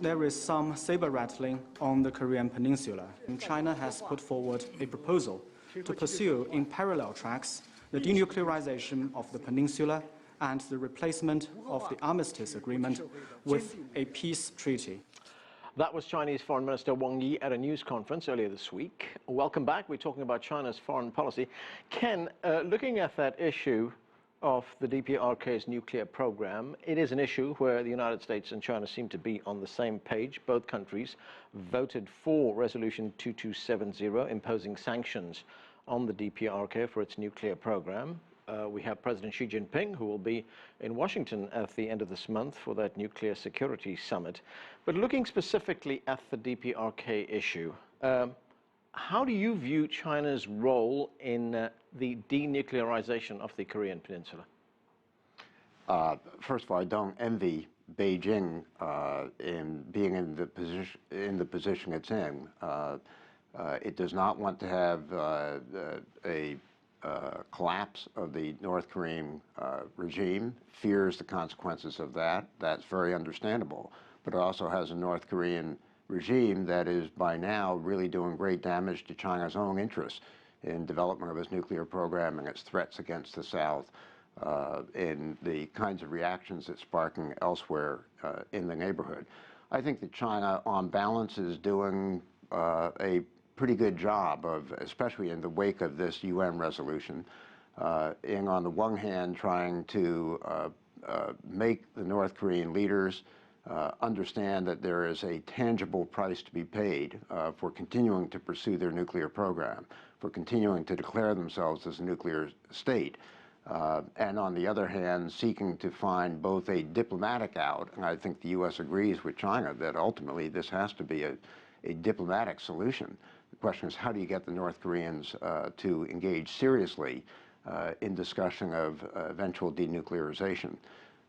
There is some saber rattling on the Korean peninsula. China has put forward a proposal to pursue in parallel tracks the denuclearization of the peninsula and the replacement of the armistice agreement with a peace treaty. That was Chinese Foreign Minister Wang Yi at a news conference earlier this week. Welcome back. We're talking about China's foreign policy. Ken, looking at that issue of the DPRK's nuclear program, it is an issue where the United States and China seem to be on the same page. Both countries voted for Resolution 2270, imposing sanctions on the DPRK for its nuclear program. We have President Xi Jinping, who will be in Washington at the end of this month for that nuclear security summit. But looking specifically at the DPRK issue, how do you view China's role in the denuclearization of the Korean Peninsula? First of all, I don't envy Beijing in being in the position it's in. It does not want to have a collapse of the North Korean regime, fears the consequences of that. That's very understandable. But it also has a North Korean regime that is by now really doing great damage to China's own interests in development of its nuclear program and its threats against the South, in the kinds of reactions it's sparking elsewhere in the neighborhood. I think that China, on balance, is doing a pretty good job of, especially in the wake of this UN resolution, in on the one hand trying to make the North Korean leaders understand that there is a tangible price to be paid for continuing to pursue their nuclear program, for continuing to declare themselves as a nuclear state, and on the other hand seeking to find both a diplomatic out, and I think the U.S. agrees with China that ultimately this has to be a diplomatic solution. The question is, how do you get the North Koreans to engage seriously in discussion of eventual denuclearization?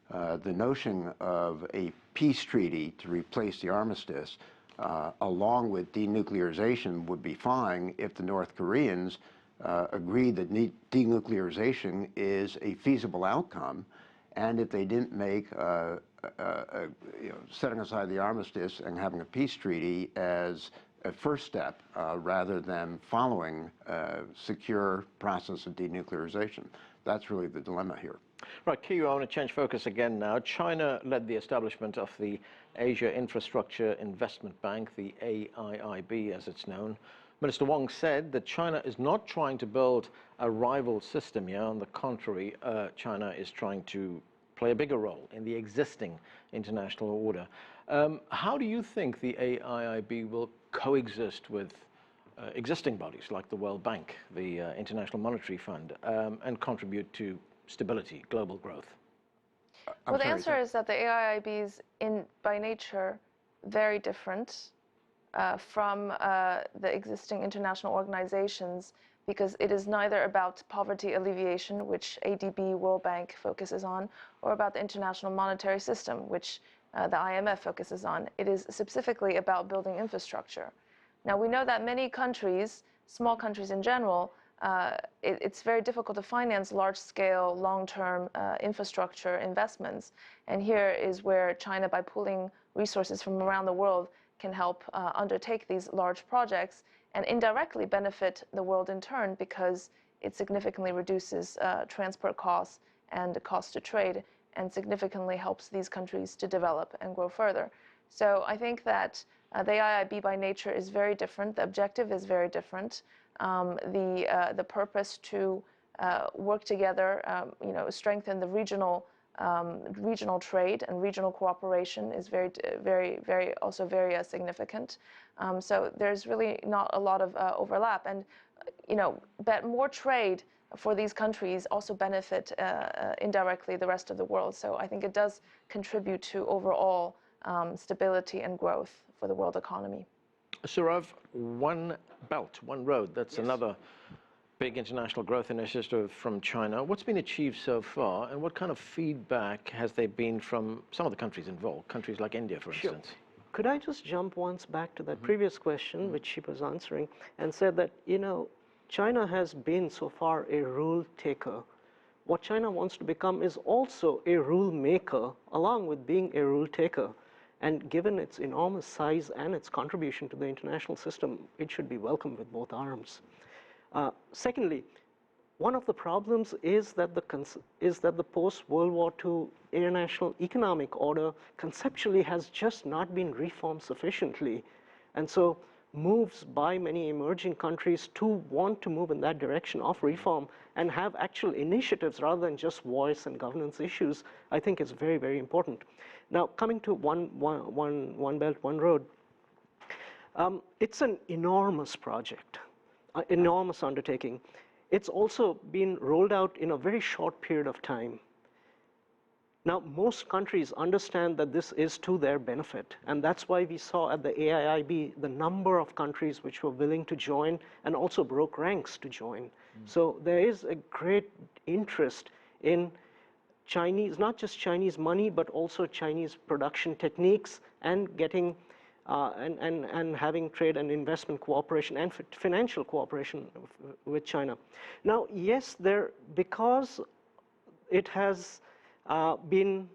The notion of a peace treaty to replace the armistice, along with denuclearization, would be fine if the North Koreans agreed that denuclearization is a feasible outcome, and if they didn't make setting aside the armistice and having a peace treaty as a first step rather than following a secure process of denuclearization. That's really the dilemma here. Right, Keyu, I want to change focus again now. China led the establishment of the Asia Infrastructure Investment Bank, the AIIB as it's known. Minister Wang said that China is not trying to build a rival system here. On the contrary, China is trying to play a bigger role in the existing international order. How do you think the AIIB will coexist with existing bodies like the World Bank, the International Monetary Fund, and contribute to stability, global growth? Well, the answer is that the AIIB is, by nature, very different from the existing international organizations, because it is neither about poverty alleviation, which ADB, World Bank focuses on, or about the International Monetary System, which the IMF focuses on. It is specifically about building infrastructure. Now, we know that many countries, small countries in general, it's very difficult to finance large-scale, long-term infrastructure investments. And here is where China, by pooling resources from around the world, can help undertake these large projects and indirectly benefit the world in turn, because it significantly reduces transport costs and the cost to trade, and significantly helps these countries to develop and grow further. So I think that the AIIB by nature is very different. The objective is very different. The purpose to work together, strengthen the regional trade and regional cooperation is also very significant. So there's really not a lot of overlap, and but more trade for these countries also benefit indirectly the rest of the world. So I think it does contribute to overall stability and growth for the world economy. Sourabh, One Belt, One Road, that's another big international growth initiative from China. What's been achieved so far, and what kind of feedback has there been from some of the countries involved, countries like India, for instance? Could I just jump once back to that previous question, which she was answering, and said that, China has been so far a rule taker. What China wants to become is also a rule maker, along with being a rule taker. And given its enormous size and its contribution to the international system, it should be welcomed with both arms. Secondly, one of the problems is that the post-World War II international economic order conceptually has just not been reformed sufficiently. And so moves by many emerging countries to want to move in that direction of reform and have actual initiatives rather than just voice and governance issues, I think is very, very important. Now, coming to One Belt, One Road, it's an enormous project, enormous undertaking. It's also been rolled out in a very short period of time. Now, most countries understand that this is to their benefit, and that's why we saw at the AIIB the number of countries which were willing to join and also broke ranks to join. So there is a great interest in Chinese, not just Chinese money, but also Chinese production techniques and getting and having trade and investment cooperation and financial cooperation with China. Now, yes, because it has been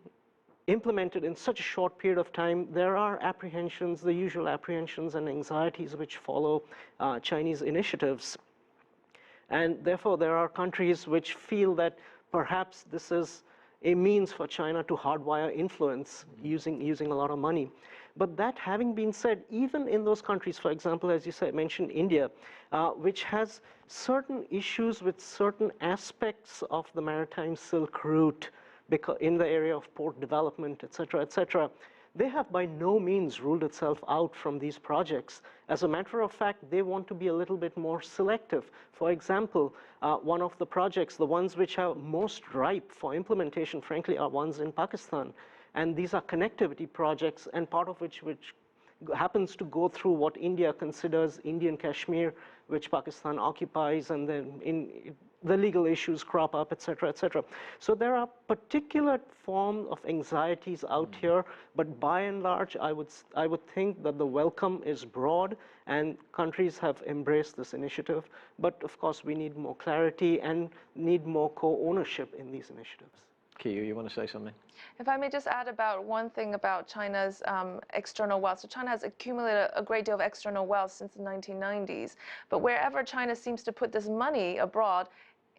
implemented in such a short period of time, there are apprehensions, the usual apprehensions and anxieties which follow Chinese initiatives. And therefore, there are countries which feel that perhaps this is a means for China to hardwire influence using a lot of money. But that having been said, even in those countries, for example, as you said, mentioned India, which has certain issues with certain aspects of the maritime Silk Route, because in the area of port development, et cetera, they have by no means ruled itself out from these projects. As a matter of fact, they want to be a little bit more selective. For example, one of the projects, the ones which are most ripe for implementation, frankly, are ones in Pakistan. And these are connectivity projects, and part of which happens to go through what India considers Indian Kashmir, which Pakistan occupies, and then the legal issues crop up, et cetera, et cetera. So there are particular forms of anxieties out here, but by and large, I would think that the welcome is broad, and countries have embraced this initiative. But of course, we need more clarity and need more co-ownership in these initiatives. Keyu, you want to say something? If I may just add about one thing about China's external wealth. So China has accumulated a great deal of external wealth since the 1990s. But wherever China seems to put this money abroad,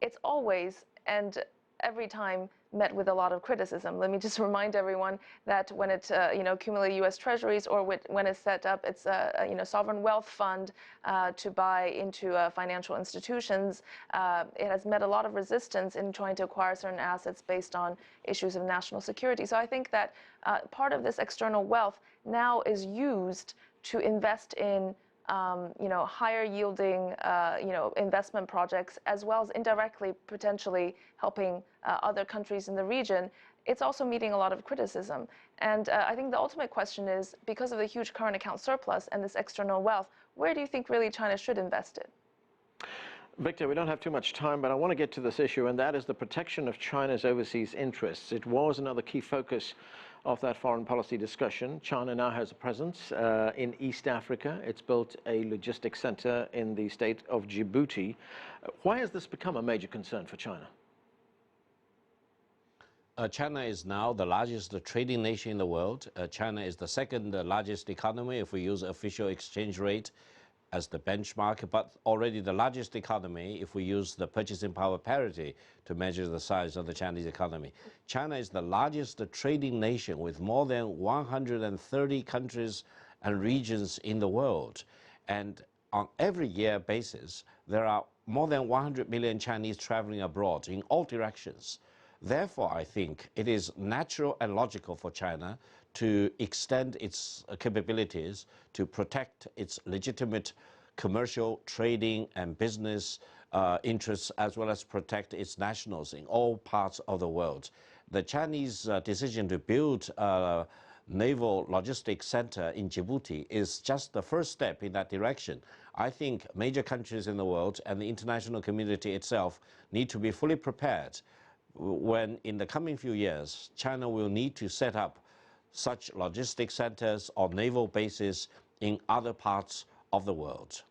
it's always and every time met with a lot of criticism. Let me just remind everyone that when it accumulated U.S. treasuries, or when it set up its sovereign wealth fund to buy into financial institutions, it has met a lot of resistance in trying to acquire certain assets based on issues of national security. So I think that part of this external wealth now is used to invest in higher yielding, investment projects, as well as indirectly potentially helping other countries in the region. It's also meeting a lot of criticism. And I think the ultimate question is, because of the huge current account surplus and this external wealth, where do you think really China should invest it? Victor, we don't have too much time, but I want to get to this issue, and that is the protection of China's overseas interests. It was another key focus of that foreign policy discussion. China now has a presence in East Africa. It's built a logistics center in the state of Djibouti. Why has this become a major concern for China? China is now the largest trading nation in the world. China is the second largest economy if we use official exchange rate as the benchmark, but already the largest economy if we use the purchasing power parity to measure the size of the Chinese economy. China is the largest trading nation with more than 130 countries and regions in the world. And on every year basis, there are more than 100 million Chinese traveling abroad in all directions. Therefore, I think it is natural and logical for China to extend its capabilities to protect its legitimate commercial, trading, and business interests, as well as protect its nationals in all parts of the world. The Chinese decision to build a naval logistics center in Djibouti is just the first step in that direction. I think major countries in the world and the international community itself need to be fully prepared when, in the coming few years, China will need to set up such logistics centers or naval bases in other parts of the world.